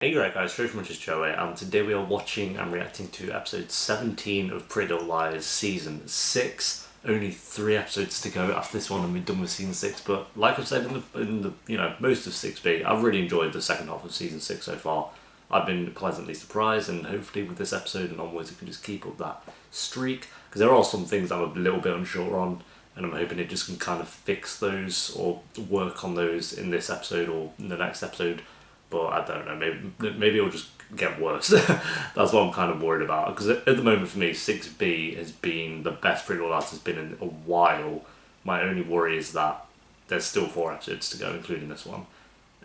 Hey right guys, straight from just Joey, and today we are watching and reacting to episode 17 of Pretty Little Liars season 6. Only 3 episodes to go after this one and we're done with season 6, but like I've said in the most of 6B, I've really enjoyed the second half of season 6 so far. I've been pleasantly surprised, and hopefully with this episode and onwards it can just keep up that streak, because there are some things I'm a little bit unsure on, and I'm hoping it just can kind of fix those or work on those in this episode or in the next episode. But I don't know, maybe it'll just get worse. That's what I'm kind of worried about, because at the moment for me 6B has been the best Pretty Little Liars has been in a while. My only worry is that there's still 4 episodes to go, including this one,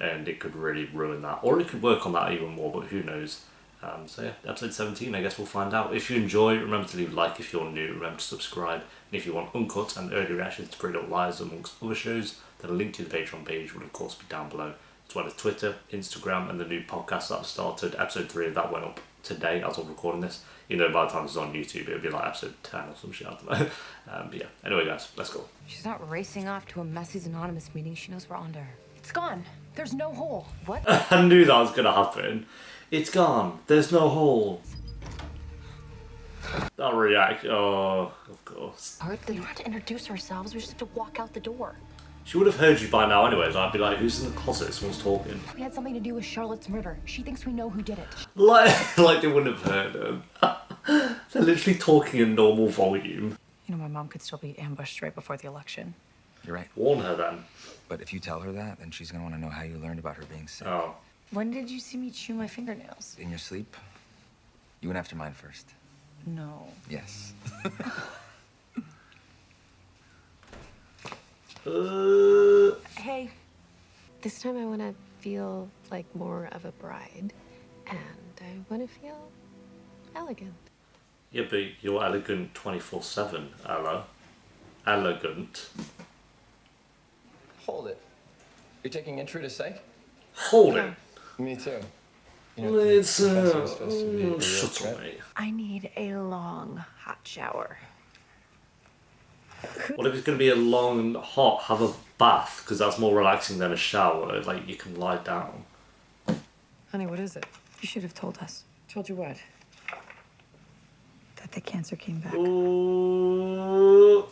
and it could really ruin that, or it could work on that even more, but who knows. So yeah, episode 17, I guess we'll find out. If you enjoy, remember to leave a like. If you're new, remember to subscribe. And if you want uncut and early reactions to Pretty Little Liars amongst other shows, then a link to the Patreon page will of course be down below, as well as Twitter, Instagram, and the new podcast that I've started. Episode 3 of that went up today as I'm recording this. You know, by the time it's on YouTube, it'll be like episode 10 or some shit, I don't know. But yeah, anyway guys, let's go. She's not racing off to a Messie's Anonymous meeting. She knows we're on to her. It's gone. There's no hole. What? I knew that was going to happen. It's gone. There's no hole. That react. Oh, of course. We don't have to introduce ourselves. We just have to walk out the door. She would have heard you by now anyways. I'd be like, who's in the closet? Someone's talking. We had something to do with Charlotte's murder. She thinks we know who did it. Like they wouldn't have heard them. They're literally talking in normal volume. You know, my mom could still be ambushed right before the election. You're right. Warn her then. But if you tell her that, then she's gonna want to know how you learned about her being sick. Oh. When did you see me chew my fingernails? In your sleep? You went after mine first. No. Yes. Hey. This time I want to feel like more of a bride, and I want to feel elegant. Yeah, but you're elegant 24/7, Ella. Elegant. Hold it. You're taking intro to psych? Hold it. Me too. It's supposed to be a real shut trip. up, mate. I need a long, hot shower. What if it's going to be a long and hot? Have a bath, because that's more relaxing than a shower. Like, you can lie down. Honey, what is it? You should have told us. Told you what? That the cancer came back. Ooh.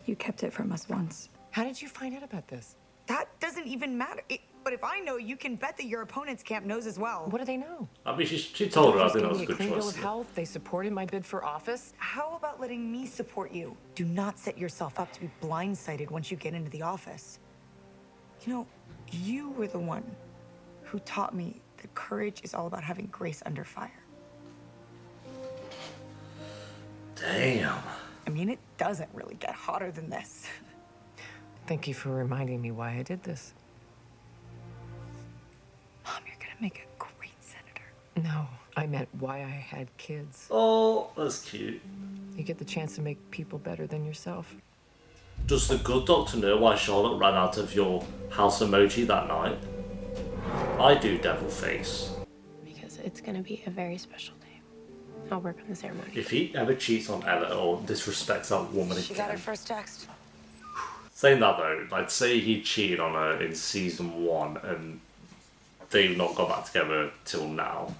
You kept it from us once. How did you find out about this? That doesn't even matter. But if I know, you can bet that your opponent's camp knows as well. What do they know? I mean, she told her. I think that Doctors was a gave me good clean bill choice. of health. They supported my bid for office. How about letting me support you? Do not set yourself up to be blindsided once you get into the office. You know, you were the one who taught me that courage is all about having grace under fire. Damn. I mean, it doesn't really get hotter than this. Thank you for reminding me why I did this. Mom, you're gonna make a great senator. No, I meant why I had kids. Oh, that's cute. You get the chance to make people better than yourself. Does the good doctor know why Charlotte ran out of your house emoji that night? I do, devil face. Because it's going to be a very special day. I'll work on the ceremony. If he ever cheats on Ella or disrespects that woman She got her again. first text. Saying that though, like say he cheated on her in season 1 and they've not got back together till now.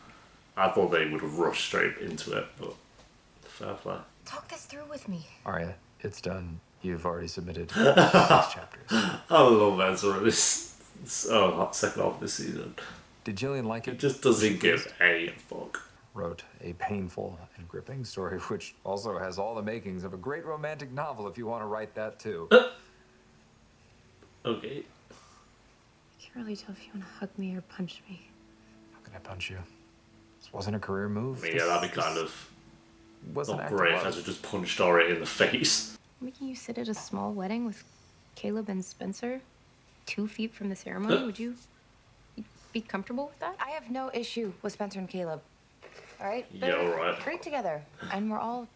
I thought they would have rushed straight into it, but fair play. Talk this through with me. Arya, it's done. You've already submitted 6 chapters. I love Ezra this second half of this season. Did Jillian like It it? just doesn't give a fuck. Wrote a painful and gripping story, which also has all the makings of a great romantic novel if you want to write that too. Okay. I can't really tell if you want to hug me or punch me. How can I punch you? This wasn't a career move. I mean, yeah, that'd be kind of wasn't not acting great well. as it just punched Ori in the face. Making you sit at a small wedding with Caleb and Spencer, 2 feet from the ceremony, would you be comfortable with that? I have no issue with Spencer and Caleb. All right? Yeah, They're alright. great together. And we're all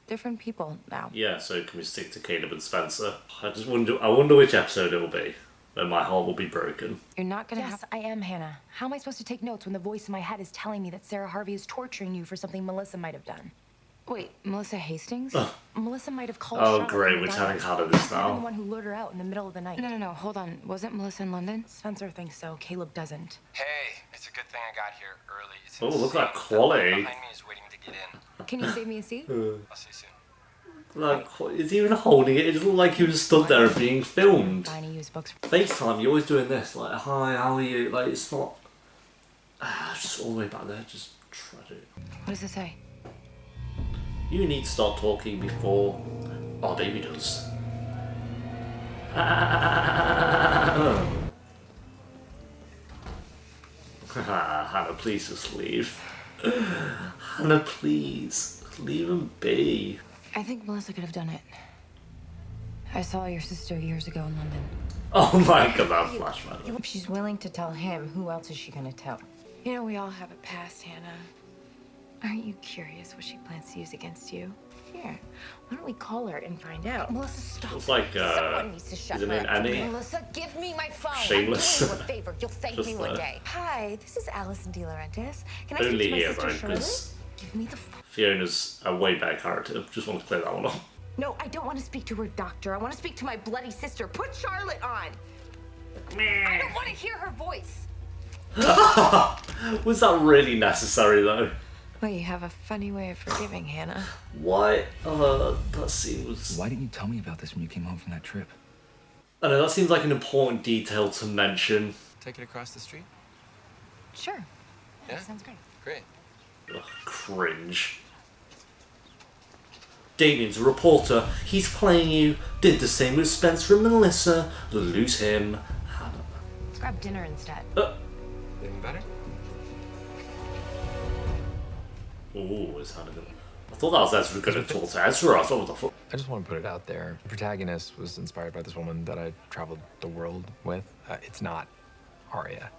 different people now. Yeah, so can we stick to Caleb and Spencer? I wonder which episode it'll be. Then my heart will be broken. You're not gonna Yes, I am, Hannah. How am I supposed to take notes when the voice in my head is telling me that Sarah Harvey is torturing you for something Melissa might have done? Wait, Melissa Hastings? Melissa might have called Oh, Charlotte great, from we're the telling diner. Hannah this I'm the now. one who lured her out in the middle of the night. No, hold on. Wasn't Melissa in London? Spencer thinks so. Caleb doesn't. Hey, It's a good thing I got here early. It's Oh, look at that insane. The quality. man behind me is waiting to get in. Can you save me a seat? I'll see you soon. Like, is he even holding it? It just looked like he was stood there being filmed. Fine, I use books. FaceTime, you're always doing this, like, hi, how are you? Like, it's not. Just all the way back there, just tragic. What does it say? You need to start talking before our baby does. Hannah, please just leave. Hannah, please. Leave him be. I think Melissa could have done it. I saw your sister years ago in London. Oh my god, that flashback. If she's willing to tell him, who else is she gonna tell? You know, we all have a past, Hannah. Aren't you curious what she plans to use against you? Here, why don't we call her and find out? Melissa, stop. It's like, Someone needs to shut is it her named up. Annie? Melissa, give me my phone. Shameless. I'm doing you a favor. You'll thank Just me one day. Hi, this is Allison De Laurentiis. Can I Only speak to my here, sister though, Charlotte? because Give me the phone. Fiona's a way better character. Just want to clear that one up. No, I don't want to speak to her doctor. I want to speak to my bloody sister. Put Charlotte on. I don't want to hear her voice. Was that really necessary, though? Well, you have a funny way of forgiving, Hannah. Why? That scene was. Why didn't you tell me about this when you came home from that trip? I know, that seems like an important detail to mention. Take it across the street? Sure. Yeah? That sounds great. Great. Ugh, cringe. Damien's a reporter. He's playing you. Did the same with Spencer and Melissa. Lose him. Hannah. Let's grab dinner instead. Even better? Oh, is Hannah gonna... I thought that was Ezra gonna talk to Ezra. I thought, what the fuck? I just want to put it out there. The protagonist was inspired by this woman that I traveled the world with. It's not Arya.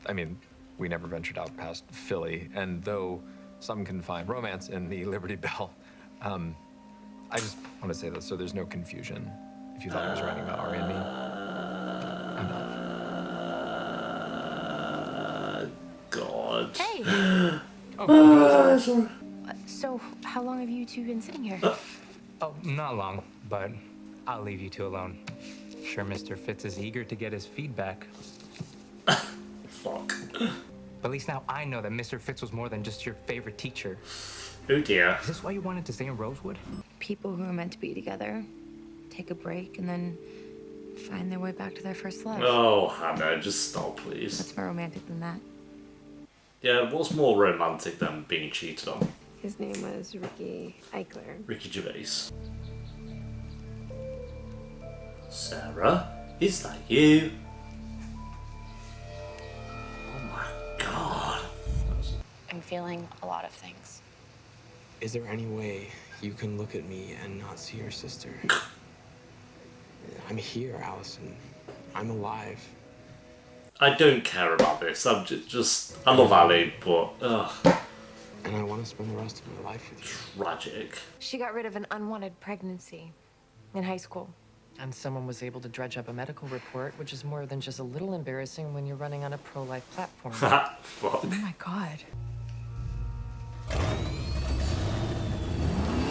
I mean, we never ventured out past Philly, and though some can find romance in the Liberty Bell, I just want to say that so there's no confusion. If you thought I was writing about Arya and me, I'm not. God. Hey. Sorry. So, how long have you two been sitting here? Oh, not long, but I'll leave you two alone. Sure, Mr. Fitz is eager to get his feedback. Fuck. But at least now I know that Mr. Fitz was more than just your favorite teacher. Oh dear. Is this why you wanted to stay in Rosewood? People who are meant to be together take a break and then find their way back to their first love. Oh, Hannah, just stop, please. What's more romantic than that? Yeah, what's more romantic than being cheated on? His name was Ricky Eichler. Ricky Gervais. Sarah, is that you? Oh my god. I'm feeling a lot of things. Is there any way you can look at me and not see your sister? I'm here, Allison. I'm alive. I don't care about this. I'm just I love Ali, but ugh, And I want to spend the rest of my life with you. tragic. She got rid of an unwanted pregnancy in high school. And someone was able to dredge up a medical report, which is more than just a little embarrassing when you're running on a pro-life platform. Fuck. Oh my god.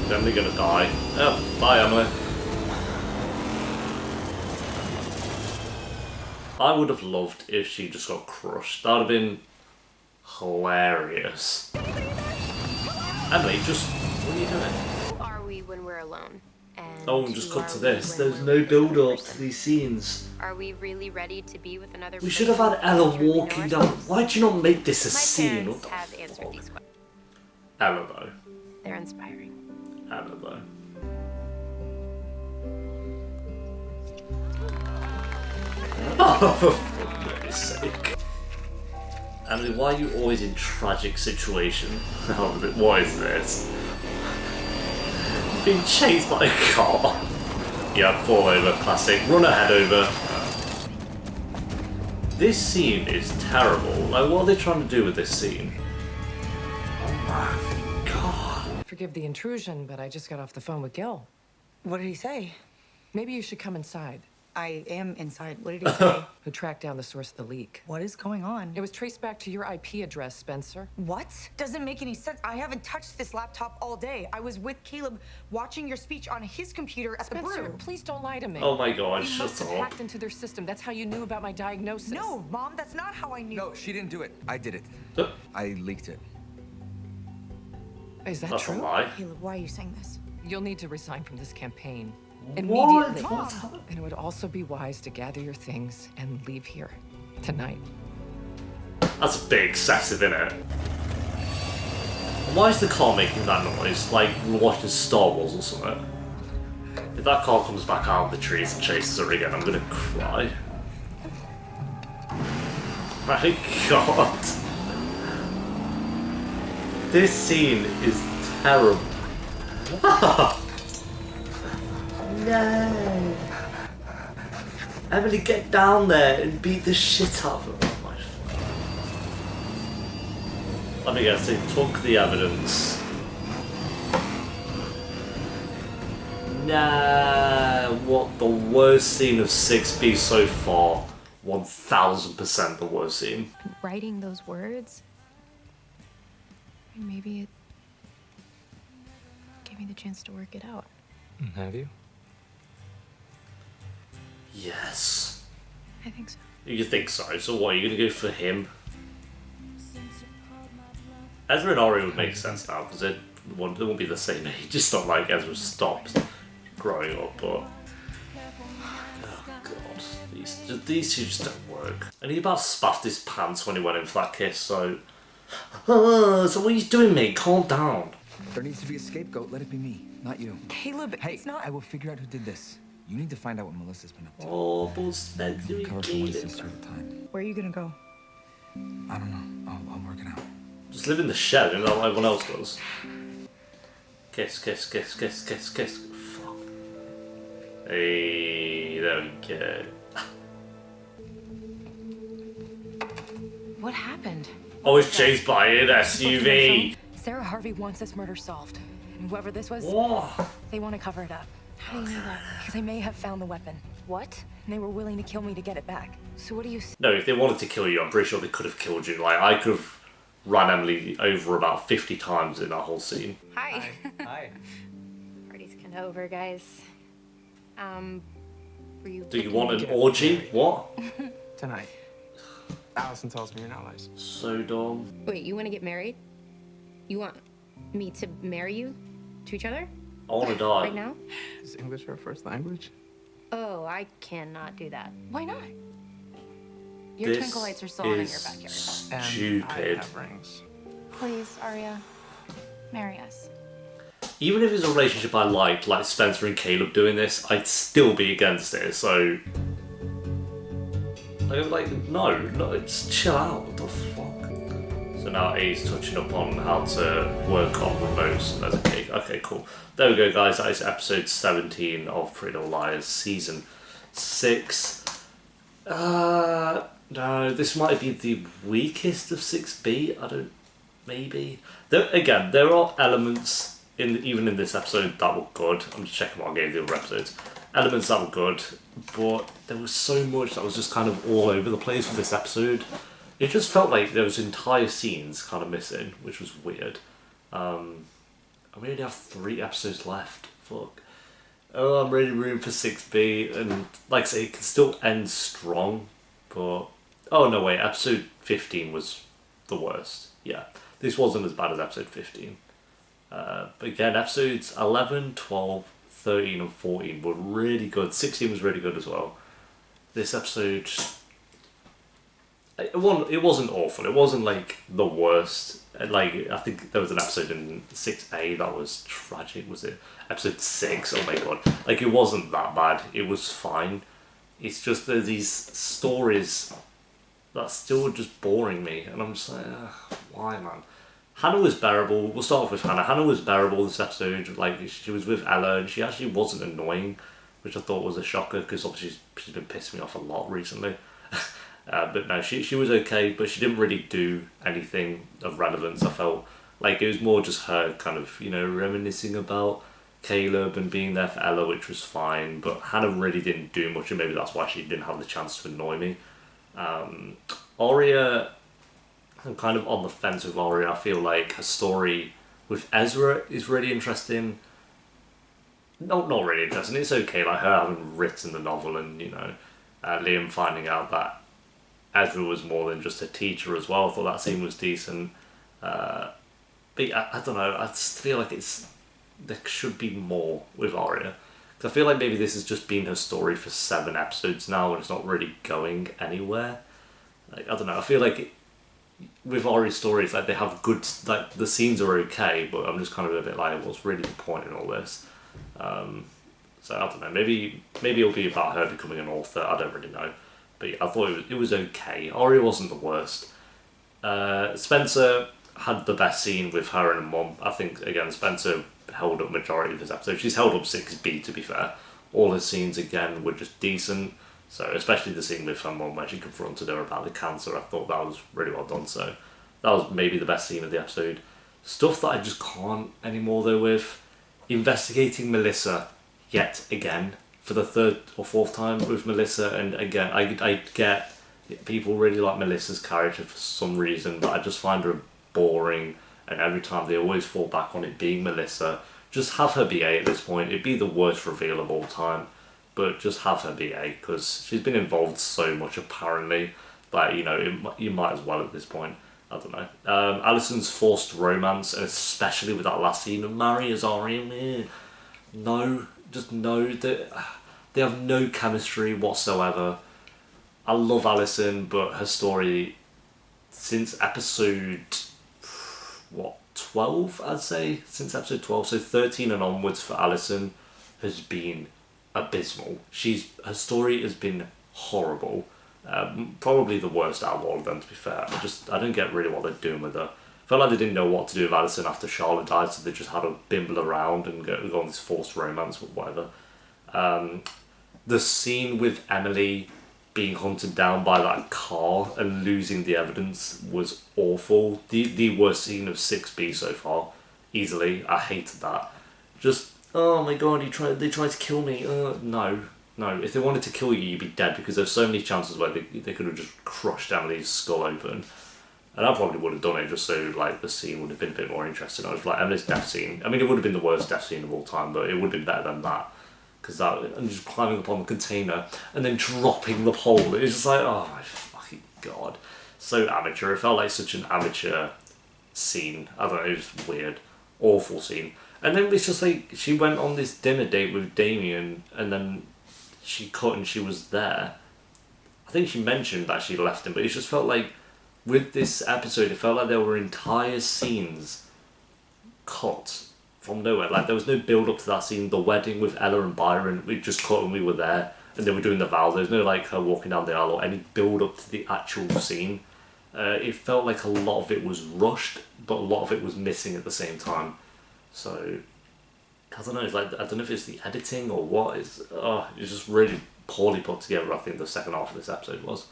Definitely gonna die. Oh, bye, Emily. I would have loved if she just got crushed. That would have been hilarious. Emily, just what are you doing? Who are we when we're alone? And Oh, and just who cut to are we this. when There's we're no with another build up to person? these scenes. Are we really ready to be with another We should have had person Ella who truly know walking down. ourselves? Why'd you not make this a My scene? parents What the have answered fuck? these questions. Ella though. They're inspiring. Ella though. Oh, for goodness sake. Emily, why are you always in tragic situations? What is this? He's being chased by a car. Yeah, fall over, classic. Run ahead over. This scene is terrible. Like, what are they trying to do with this scene? Oh my god. Forgive the intrusion, but I just got off the phone with Gil. What did he say? Maybe you should come inside. I am inside. What did he say? Who tracked down the source of the leak? What is going on? It was traced back to your IP address, Spencer. What? Doesn't make any sense. I haven't touched this laptop all day. I was with Caleb watching your speech on his computer at the Spencer, brew. please don't lie to me. Oh my god, You shut must have up. hacked into their system. That's how you knew about my diagnosis. No, Mom, that's not how I knew. No, she didn't do it. I did it. I leaked it. Is that That's true? a lie. Caleb, why are you saying this? You'll need to resign from this campaign. What? Immediately. What? And it would also be wise to gather your things and leave here tonight. That's a bit excessive, isn't it? Why is the car making that noise? Like we're watching Star Wars or something. If that car comes back out of the trees and chases her again, I'm gonna cry. My god. This scene is terrible. No. Emily, get down there and beat the shit out of her. Oh my fuck. Let me guess, they took the evidence. Nah, what the worst scene of 6B so far? 1000% the worst scene. Writing those words, maybe it gave me the chance to work it out. Have you? Yes. I think so. You think so? So what, are you gonna go for him? Ezra and Ori would make sense now, because they won't be the same age. It's not like Ezra stopped growing up, but... Oh god, these two just don't work. And he about spat his pants when he went in for that kiss, so... so what are you doing, mate? Calm down. There needs to be a scapegoat. Let it be me, not you. Caleb, Hey, it's not... I will figure out who did this. You need to find out what Melissa's been up to. Oh, but Spencer, Cover for one sister at a time. Where are you gonna go? I don't know. I'll work it out. Just live in the shed, and like everyone else does. Kiss, kiss, kiss, kiss, kiss, kiss. Fuck. Hey, there we go. What happened? I was chased by an SUV. Sarah Harvey wants this murder solved. And whoever this was, What? they want to cover it up. How do you know that? Because they may have found the weapon. What? And they were willing to kill me to get it back. So what do you... No, if they wanted to kill you, I'm pretty sure they could have killed you. Like, I could have ran Emily over about 50 times in that whole scene. Hi. Hi. Party's kind of over, guys. Were you... Do you want an orgy? What? Tonight. Allison tells me you're not licensed. So dumb. Wait, you want to get married? You want me to marry you to each other I want to die. right now? Is English our first language? Oh, I cannot do that. Why not? Your This twinkle lights are still on in your is backyard. And I stupid. have rings. Please, Arya, marry us. Even if it's a relationship I liked, like Spencer and Caleb doing this, I'd still be against it. So, like, no, just chill out. What the fuck? So now A's touching up on how to work on remotes as a cake. Okay, cool. There we go, guys. That is episode 17 of Pretty Little Liars, season 6. No, this might be the weakest of 6B. I don't. Maybe. There are elements even in this episode that were good. I'm just checking what I gave the other episodes. Elements that were good, but there was so much that was just kind of all over the place with this episode. It just felt like there was entire scenes kind of missing, which was weird. And we only have 3 episodes left. Fuck. Oh, I'm really rooting for 6B, and like I say, it can still end strong, but... Oh, no, wait, episode 15 was the worst. Yeah, this wasn't as bad as episode 15. But again, episodes 11, 12, 13 and 14 were really good. 16 was really good as well. This episode... It wasn't awful. It wasn't like the worst. Like, I think there was an episode in 6A that was tragic. Was it episode 6? Oh my god! Like, it wasn't that bad. It was fine. It's just that these stories that still just boring me, and I'm just like, why, man? Hannah was bearable. We'll start off with Hannah. Hannah was bearable this episode. Like, she was with Ella, and she actually wasn't annoying, which I thought was a shocker because obviously she's been pissing me off a lot recently. But no, she was okay, but she didn't really do anything of relevance. I felt like it was more just her kind of, reminiscing about Caleb and being there for Ella, which was fine, but Hannah really didn't do much, and maybe that's why she didn't have the chance to annoy me. Aria, I'm kind of on the fence with Aria. I feel like her story with Ezra is really interesting. Not really interesting. It's okay, like her having written the novel, and Liam finding out that Ezra was more than just a teacher as well. I thought that scene was decent. But I don't know. I just feel like there should be more with Arya. Because I feel like maybe this has just been her story for 7 episodes now, and it's not really going anywhere. Like, I don't know. I feel like with Arya's stories, like they have good, like the scenes are okay, but I'm just kind of a bit like, what's really the point in all this? So I don't know. Maybe it'll be about her becoming an author. I don't really know. But yeah, I thought it was okay. Arya wasn't the worst. Spencer had the best scene with her and her mum. I think again Spencer held up majority of this episode. She's held up 6B to be fair. All her scenes again were just decent. So especially the scene with her mum where she confronted her about the cancer, I thought that was really well done. So that was maybe the best scene of the episode. Stuff that I just can't anymore though with investigating Melissa yet again for the 3rd or 4th time with Melissa, and again I get people really like Melissa's character for some reason, but I just find her boring, and every time they always fall back on it being Melissa. Just have her be A at this point. It'd be the worst reveal of all time, but just have her be A, because she's been involved so much apparently that you might as well at this point. I don't know. Alison's forced romance, and especially with that last scene of Mary as Arya, no, just no. They have no chemistry whatsoever. I love Alison, but her story since episode 12, I'd say, since episode 12, so 13 and onwards for Alison has been abysmal. Her story has been horrible. Probably the worst out of all of them, to be fair. I don't get really what they're doing with her. I felt like they didn't know what to do with Alison after Charlotte died, so they just had her bimble around and go on this forced romance with whatever. The scene with Emily being hunted down by that car and losing the evidence was awful. The worst scene of 6B so far, easily. I hated that. Just, oh my god, they tried to kill me. No. If they wanted to kill you, you'd be dead, because there's so many chances where they could have just crushed Emily's skull open. And I probably would have done it just so like the scene would have been a bit more interesting. I was like, Emily's death scene. I mean, it would have been the worst death scene of all time, but it would have been better than that. Because and just climbing up on the container and then dropping the pole. It was just like, oh my fucking god. So amateur. It felt like such an amateur scene. I don't know, it was just weird. Awful scene. And then it's just like, she went on this dinner date with Damien, and then she cut and she was there. I think she mentioned that she left him, but it just felt like, with this episode, it felt like there were entire scenes cut from nowhere. Like, there was no build up to that scene. The wedding with Ella and Byron, we just cut and we were there, and they were doing the vows. There's no like her walking down the aisle or any build up to the actual scene. It felt like a lot of it was rushed, but a lot of it was missing at the same time. So I don't know. It's like, I don't know if it's the editing or what. It's just really poorly put together. I think the second half of this episode was,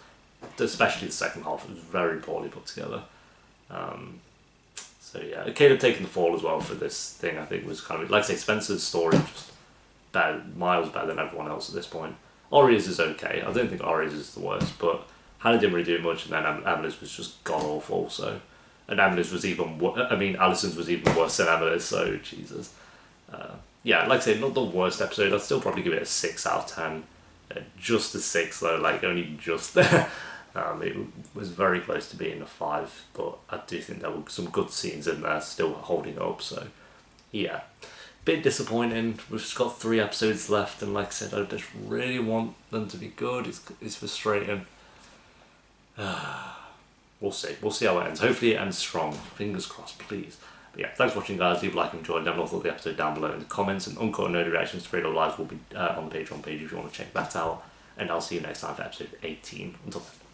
especially the second half, it was very poorly put together. So yeah, Caleb taking the fall as well for this thing, I think was kind of, like I say, Spencer's story just better, miles better than everyone else at this point. Arya's is okay. I don't think Arya's is the worst, but Hannah didn't really do much, and then Emily's was just god awful. So, and Emily's was Alison's was even worse than Emily's. So Jesus. Yeah, like I say, not the worst episode. I'd still probably give it a 6 out of 10. Just a 6 though, like only just there. It was very close to being a 5, but I do think there were some good scenes in there still holding up. So yeah, bit disappointing. We've just got 3 episodes left, and like I said, I just really want them to be good. It's frustrating. We'll see how it ends. Hopefully it ends strong. Fingers crossed, please. But yeah, thanks for watching, guys. Leave a like and enjoy. Let me know what the episode down below in the comments, and uncut and nerdy reactions to Fredo Lives will be on the Patreon page if you want to check that out. And I'll see you next time for episode 18. Until then.